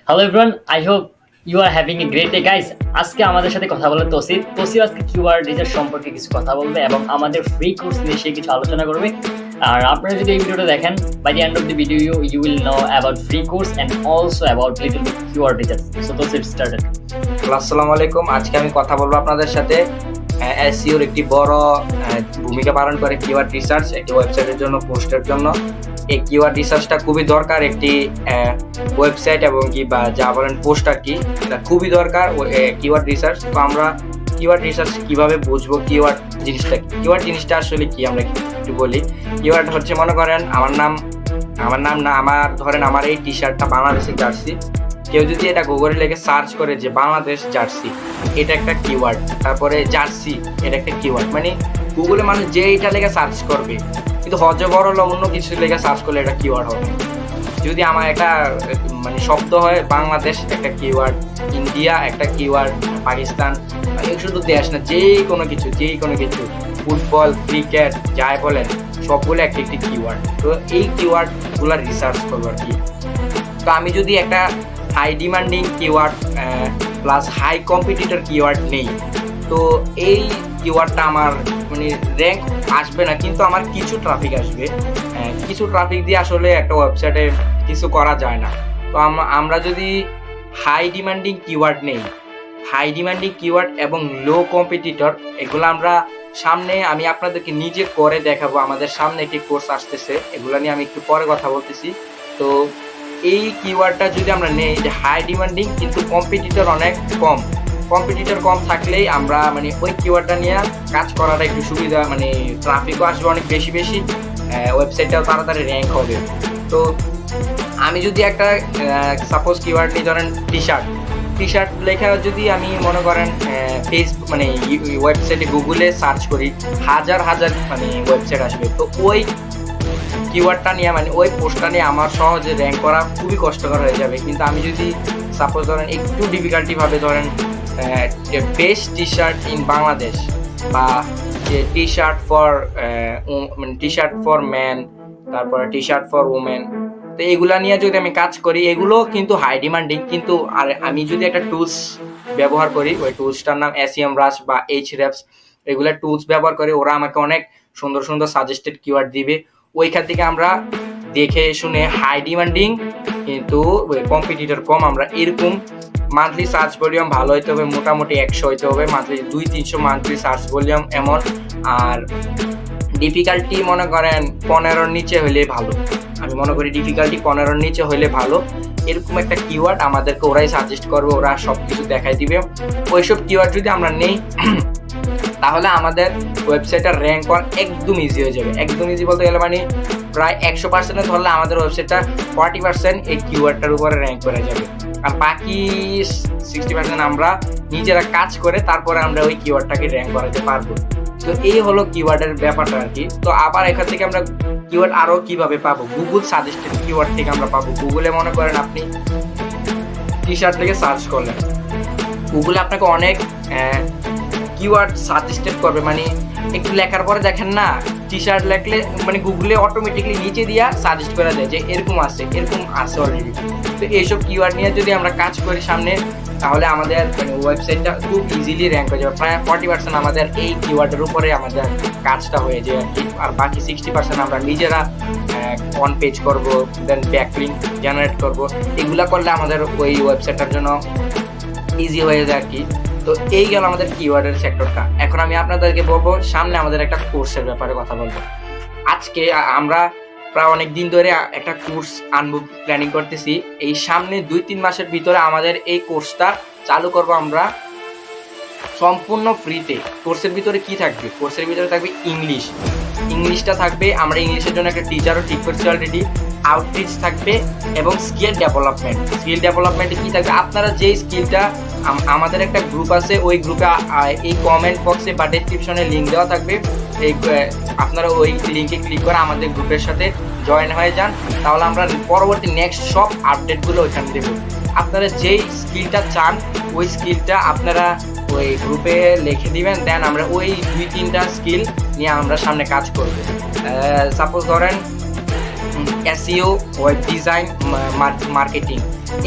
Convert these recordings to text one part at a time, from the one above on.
Hello everyone, I hope you are having a great day guys. আজকে আমাদের সাথে কথা বলে তসির আজকে কিওয়ার্ড রিসার্চ সম্পর্কে কিছু কথা বলবে এবং আমাদের ফ্রি কোর্স নিয়ে সে কিছু আলোচনা করবে। আর আপনারা যদি এই ভিডিওটা দেখেন, by the end of the video you will know about free course and also about little bit keyword research. So তসির স্টার্টেড। আসসালামু আলাইকুম। আজকে আমি কথা বলবো আপনাদের সাথে এসইওর একটি বড় ভূমিকা পালন করে কিওয়ার্ড রিসার্চ, একটি ওয়েবসাইটের জন্য, পোস্টের জন্য। এই কিওয়ার্ড রিসার্চটা খুবই দরকার একটি ওয়েবসাইট এবং কি বা যা বলেন পোস্ট আর কি, এটা খুবই দরকার কিওয়ার্ড রিসার্চ। তো আমরা কিওয়ার্ড রিসার্চ কিভাবে বুঝবো কিওয়ার্ড জিনিসটা কি? কিওয়ার্ড জিনিসটা আসলে কি আমরা একটু বলি। কিওয়ার্ড হচ্ছে, মনে করেন আমার নাম না, ধরেন আমার এই টি শার্টটা বাংলাদেশের জার্সি। কেউ যদি এটা গুগলে লিখে সার্চ করে যে বাংলাদেশ জার্সি, এটা একটা কিওয়ার্ড। তারপরে জার্সি, এটা একটা কিওয়ার্ড। মানে গুগলে মানুষ যে এটা লেগে সার্চ করবে, কিন্তু হজবরল অন্য কিছু লেগে সার্চ করলে এটা কিওয়ার্ড হবে। যদি আমার একটা মানে শব্দ হয়, বাংলাদেশ একটা কিওয়ার্ড, ইন্ডিয়া একটা কিওয়ার্ড, পাকিস্তান, শুধু দেশ না, যেই কোনো কিছু, ফুটবল, ক্রিকেট, যাই বলেন সবগুলো একটি কিওয়ার্ড। তো এই কিওয়ার্ডগুলো রিসার্চ করবো আর কি। তো আমি যদি একটা high demanding keyword plus high competitor keyword নেই, তো এই কিওয়ার্ডটা আমার মানে র্যাঙ্ক আসবে না, কিন্তু আমার কিছু ট্রাফিক আসবে। কিছু ট্রাফিক দিয়ে আসলে একটা ওয়েবসাইটে কিছু করা যায় না। তো আমরা যদি হাই ডিমান্ডিং কিওয়ার্ড নেই, হাই ডিমান্ডিং কিওয়ার্ড এবং লো কম্পিটিটর, এগুলো আমরা সামনে আমি আপনাদেরকে নিজে করে দেখাবো। আমাদের সামনে একটি কোর্স আসতেছে, এগুলো নিয়ে আমি একটু পরে কথা বলতেছি। তো এই কিওয়ার্ডটা যদি আমরা নেই যে হাই ডিমান্ডিং কিন্তু কম্পিটিটর অনেক কম, কম্পিটিটর কম থাকলেই আমরা মানে ওই কিওয়ার্ডটা নিয়ে কাজ করাটা একটু সুবিধা, মানে ট্রাফিকও আসবে অনেক বেশি, ওয়েবসাইটটাও তাড়াতাড়ি র্যাঙ্ক হবে। তো আমি যদি একটা সাপোজ কিওয়ার্ড নিই, ধরেন টি শার্ট লেখা যদি আমি মনে করেন ফেসবুক মানে ওয়েবসাইটে গুগলে সার্চ করি, হাজার মানে ওয়েবসাইট আসবে। তো ওই কিওয়ার্ডটা নিয়ে মানে ওই পোস্টটা নিয়ে আমার সহজে র্যাঙ্ক করা খুবই কষ্টকর হয়ে যাবে। কিন্তু আমি যদি সাপোজ ধরেন একটু ডিফিকাল্টিভাবে ধরেন best T shirt in Bangladesh, বা যে টি শার্ট ফর ম্যান, তারপরে টি শার্ট ফর উমেন, তো এগুলা নিয়ে যদি আমি কাজ করি, এগুলো কিন্তু হাই ডিমান্ডিং। কিন্তু আর আমি যদি একটা টুলস ব্যবহার করি, ওই টুলসটার নাম SEMrush বা Ahrefs, এগুলা টুলস ব্যবহার করে ওরা আমাকে অনেক সুন্দর সাজেস্টেড কিওয়ার্ড দিবে। ওইখান থেকে আমরা দেখে শুনে হাই ডিমান্ডিং কিন্তু কম্পিটিটর কম, আমরা এরকম মান্থলি সার্চ ভলিউম ভালো হইতে হবে, মোটামুটি 100 হইতে হবে, মান্থলি 200-300 মান্থলি সার্চ ভলিউম এমন। আর ডিফিকাল্টি মনে করেন 15-র নিচে হইলে ভালো। আমি মনে করি ডিফিকাল্টি 15-র নিচে হইলে ভালো। এরকম একটা কিওয়ার্ড আমাদেরকে ওরাই সাজেস্ট করবে, ওরা সব কিছু দেখাই দিবে। ওইসব কিওয়ার্ড যদি আমরা নেই, তাহলে আমাদের ওয়েবসাইটটা র্যাঙ্ক করা একদম ইজি হয়ে যাবে। একদম ইজি বলতে গেলে মানে প্রায় 100% ধরলে আমাদের ওয়েবসাইটটা 40% এই কিওয়ার্ডটার উপরে র্যাঙ্ক করে যাবে। আর বাকি 60% আমরা নিজেরা কাজ করে তারপরে আমরা ওই কিওয়ার্ডটাকে র্যাঙ্ক করাতে পারবো। তো এই হলো কিওয়ার্ডের ব্যাপারটা আর কি। তো আবার এখান থেকে আমরা কিওয়ার্ড আরো কিভাবে পাবো? গুগল সাজেস্টেড কিওয়ার্ড থেকে আমরা পাবো। গুগলে মনে করেন আপনি টি শার্ট থেকে সার্চ করলেন, গুগলে আপনাকে অনেক কিওয়ার্ড সাজেস্টেড করবে। মানে একটু লেখার পরে দেখেন না, টি শার্ট লেখলে মানে গুগলে অটোমেটিকলি নিচে দিয়া সাজেস্ট করে দেয় যে এরকম আছে অলরেডি। তো এইসব কিওয়ার্ড নিয়ে যদি আমরা কাজ করি সামনে, তাহলে আমাদের মানে ওয়েবসাইটটা খুব ইজিলি র্যাঙ্ক হয়ে যাবে। প্রায় 40% আমাদের এই কিওয়ার্ডের উপরে আমাদের কাজটা হয়ে যায় আর কি। আর বাকি 60% আমরা নিজেরা অন পেজ করবো, দেন ব্যাকলিঙ্ক জেনারেট করবো। এগুলা করলে আমাদের ওই ওয়েবসাইটটার জন্য ইজি হয়ে যায় আর কি। তো এই গেল আমাদের কিওয়ার্ডের সেক্টরটা। এখন আমি আপনাদেরকে বলবো সামনে আমাদের একটা কোর্সের ব্যাপারে কথা বলবো। আজকে আমরা প্রায় অনেক দিন ধরে একটা কোর্স আনবো প্ল্যানিং করতেছি। এই সামনে 2-3 মাসের ভিতরে আমাদের এই কোর্সটা চালু করব আমরা সম্পূর্ণ ফ্রিতে। কোর্সের ভিতরে কি থাকবে? কোর্সের ভিতরে থাকবে ইংলিশটা থাকবে। আমরা ইংলিশের জন্য একটা টিচারও ঠিক করছি অলরেডি। আউটরিচ থাকবে এবং স্কিল ডেভেলপমেন্টে কি থাকবে? আপনারা যেই স্কিলটা, আমাদের একটা গ্রুপ আছে, ওই গ্রুপে এই কমেন্ট বক্সে বা ডেসক্রিপশনে লিঙ্ক দেওয়া থাকবে। এই আপনারা ওই লিঙ্কে ক্লিক করে আমাদের গ্রুপের সাথে জয়েন হয়ে যান, তাহলে আমরা পরবর্তী নেক্সট সব আপডেটগুলো ওইখানে দেবো। আপনারা যেই স্কিলটা চান, ওই স্কিলটা আপনারা ওই গ্রুপে লিখে দিবেন, দেন আমরা ওই 2-3টা স্কিল নিয়ে আমরা সামনে কাজ করব। সাপোজ ধরেন এসইও, ওয়েব ডিজাইন, মার্কেটিং,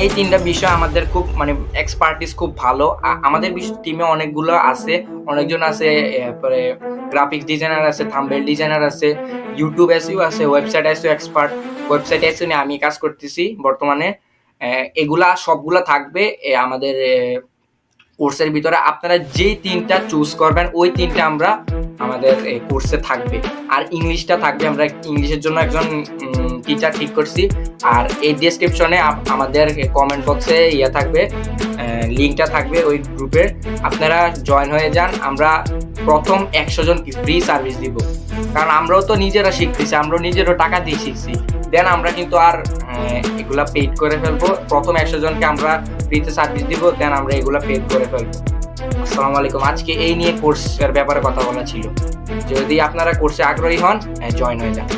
এই 3টা বিষয় আমাদের খুব মানে এক্সপার্টিস খুব ভালো। আমাদের টিমে অনেকগুলো আছে, অনেকজন আছে, এরপরে গ্রাফিক্স ডিজাইনার আছে, থাম্বনেল ডিজাইনার আছে, ইউটিউব এসইও আছে, website SEO expert, website SEO নিয়ে আমি কাজ করতেছি বর্তমানে। এগুলা সবগুলা থাকবে আমাদের কোর্সের ভিতরে। আপনারা যেই 3টা চুজ করবেন ওই 3টা আমরা আমাদের কোর্সে থাকবে। আর ইংলিশটা থাকবে, আমরা ইংলিশের জন্য একজন টিচার ঠিক করছি। আর এই ডেসক্রিপশনে আমাদের কমেন্ট বক্সে থাকবে, লিঙ্কটা থাকবে ওই গ্রুপের, আপনারা জয়েন হয়ে যান। আমরা প্রথম 100 জনকে ফ্রি সার্ভিস দিব, কারণ আমরাও তো নিজেরা শিখতেছি, আমরাও নিজেরও টাকা দিয়ে শিখছি। দেন আমরা কিন্তু আর এগুলা পেড করে ফেলবো। প্রথম 100 জনকে আমরা ফ্রিতে সার্ভিস দিব, দেন আমরা এগুলা পেড করে ফেলবো। আসসালামু আলাইকুম। আজকে এই নিয়ে কোর্সের ব্যাপারে কথা বলা ছিল। যদি আপনারা কোর্সে আগ্রহী হন, জয়েন হয়ে যান।